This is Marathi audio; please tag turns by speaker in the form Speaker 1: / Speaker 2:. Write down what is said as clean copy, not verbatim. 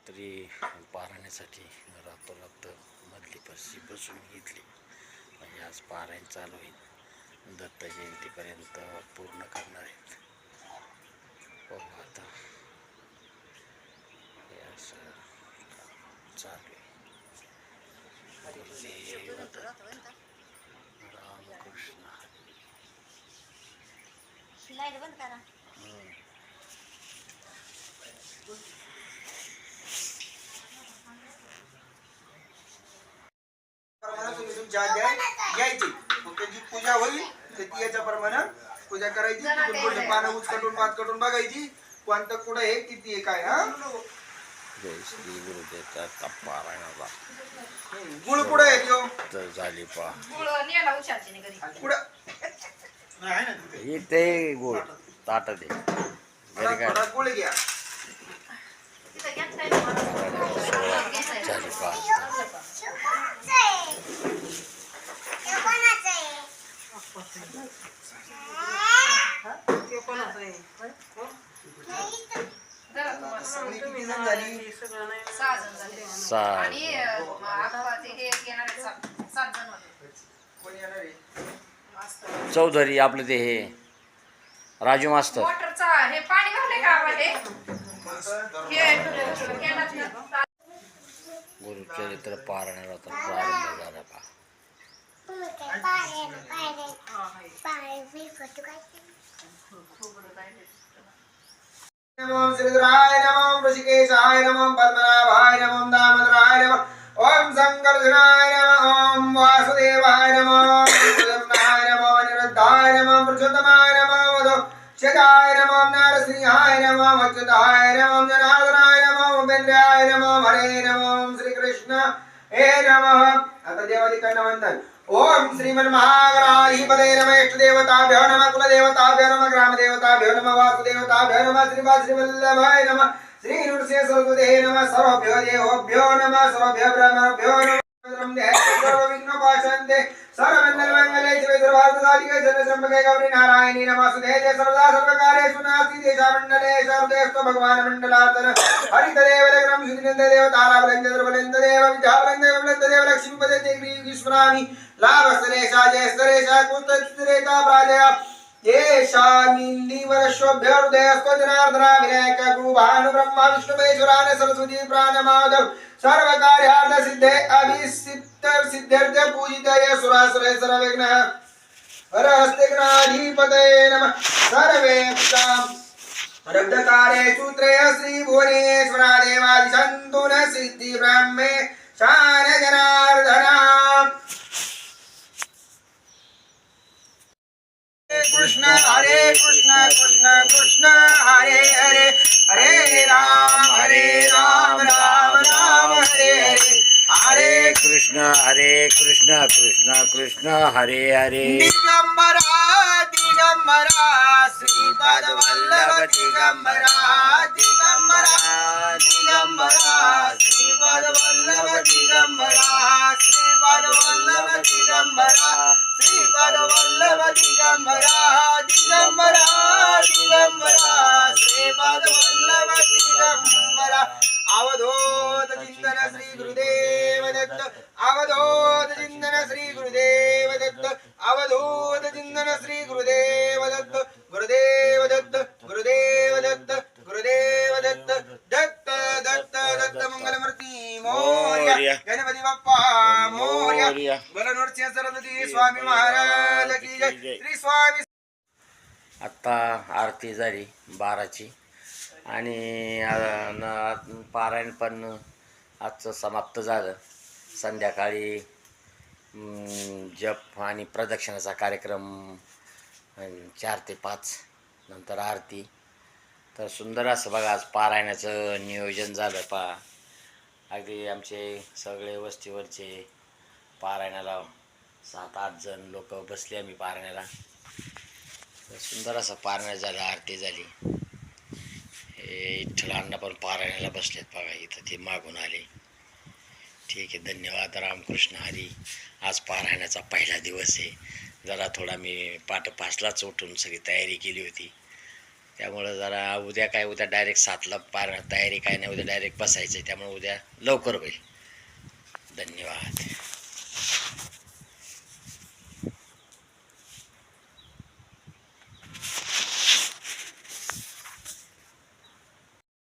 Speaker 1: रात्री पारायणासाठी रातोरात मधली फरशी बसून घेतली. म्हणजे आज पारायण चालू होईल, दत्त जयंतीपर्यंत पूर्ण करणार आहेत. हो आता हे असं चालू आहे. रामकृष्ण
Speaker 2: लाईट बंद करा.
Speaker 3: तुम्ही तुमच्या घ्यायची, मग त्याची पूजा होईल. ती याच्या प्रमाणे पूजा करायची. पुढे पानं उचकटून पात कटून बघायची कोणतं कुठं आहे, किती आहे, काय. हा
Speaker 1: जय श्री गुरुदेवचा पारायणाला
Speaker 3: गुळ कुठं आहे तो?
Speaker 1: तर झाली पा
Speaker 3: कुठं
Speaker 1: इथे गोड ताट दे घरी काय
Speaker 3: थोडा गुळ घ्या.
Speaker 1: झाली पा.
Speaker 3: सगळी किती जण झाली?
Speaker 2: 6 जण झाले.
Speaker 1: सहा
Speaker 2: आणि आप्पाचे हे येणार आहेत 7 जण होते.
Speaker 3: कोण येणार आहे?
Speaker 1: चौधरी आपलं ते हे राजू मास्तर.
Speaker 2: वॉटरचा हे पाणी भरले का हे
Speaker 1: गुरुचरित्र पारायणाला तर प्रारंभ झाला पा.
Speaker 3: नमः श्रीधराय नमः ऋषिकेशाय नमः पद्मनाभाय नमः दामोदराय नमः. ओम संकर्षणाय नमः. ओम वासुदेवाय नमः. प्रद्युम्नाय नमः. अनिरुद्धाय नमः. पुरुषोत्तमाय नमः. मधुक्षजाय नमः. नरसिंहाय नमः. अच्युताय नमः. जनार्दनाय नमः. उपेन्द्राय नमः. हरे नमः. श्री कृष्ण हे नमः. आता देवादिकांना वंदन. ओम श्रीमन्महागणाधिपते नमः. इष्टदेवताभ्यो नमः. कुलदेवताभ्यो नमः. ग्रामदेवताभ्यो नमः. वासुदेवताभ्यो नमः. श्रीवल्लभाय नमः. श्री नृसिंह सरस्वते नमः. सर्वभ्यो देवोभ्यो नमः. सर्वभ्यो ब्रह्मभ्यो नमः. सर्वविघ्नोपशान्ते सर्वमङ्गलमङ्गले शिवे सर्वार्थसाधिके शरण्ये गौरी नारायणी नमोस्तुते. सर्वदा सर्वकार्येषु नास्ति देशामण्डले सर्वदेस्तु भगवान्मण्डलातन हरितदेवलग्नं सुदिनन्ददेव ताराबलञ्चन्द्रबलञ्चदेव विद्याबलञ्चदेव लक्ष्मीपदे ग्रीष्मरामि लाभस्तरेशा जयस्तरेशा कुस्तरेशा प्राजया येषा नीलिवर्षोभ्योदयस्को जनार्दना विनायक गुरुभानु ब्रह्मा विष्णुमेश्वरान सरस्वती प्राणमाधव सर्वकार्यार्थ सिद्धे अभिसिद्ध सिद्ध्यर्थ पूजितय सुरासुरे सर्वविघ्न हरहस्ते गणाधिपतये नमः. सर्वेषां रब्धकार्येषु त्रयः श्री भुवनेश्वरा देवादिसन्तु न सिद्धि ब्रह्मे शान जनार्दना. कृष्ण हरे कृष्ण कृष्ण कृष्ण हरे हरे. हरे राम राम राम हरे हरे. हरे
Speaker 1: कृष्ण कृष्ण कृष्ण हरे हरे.
Speaker 3: दिगंबरा दिगंबरा श्रीपाद वल्लभ दिगंबरा दिगंबरा दिगंबरा श्रीपाद वल्लभ दिगंबरा श्रीपाद वल्लभ दिगंबरा श्रीपाद वल्लभ दिगंबरा दिगंबरा दिगंबरा श्रीपाद वल्लभ दिगंबरा. अवधूत चिंतन श्री गुरुदेव दत्त. अवधूत चिंतन श्री गुरुदेव दत्त. अवधूत चिंतन श्री गुरुदेव दत्त. गुरुदेव दत्त गुरुदेव दत्त गुरुदेव दत्त. दत्त दत्त दत्त मंगलमूर्ती मोरया. गणपती बाप्पा मोरया. बोला नरसिंह सरस्वती स्वामी महाराज की जय. श्री स्वामी.
Speaker 1: आत्ता आरती झाली 12ची आणि पारायण पण आजचं समाप्त झालं. संध्याकाळी जप आणि प्रदक्षिणाचा कार्यक्रम 4 ते 5 नंतर आरती. तर सुंदर असं बघा आज पारायणाचं नियोजन झालं पा. अगदी आमचे सगळे वस्तीवरचे पारायणाला 7-8 जण लोक बसले आम्ही पारायणाला. सुंदर असं पारायण झालं, आरती झाली. विठ्ठल अण्णा पण पारायणाला बसलेत बघा इथं, ते मागून आले. ठीक आहे, धन्यवाद. रामकृष्ण हरी. आज पारायणाचा पहिला दिवस आहे. जरा थोडा मी 5:15लाच उठून सगळी तयारी केली होती. त्यामुळं जरा उद्या काय उद्या डायरेक्ट 7ला तयारी काय नाही, उद्या डायरेक्ट बसायचं आहे, त्यामुळे उद्या लवकर होईल. धन्यवाद.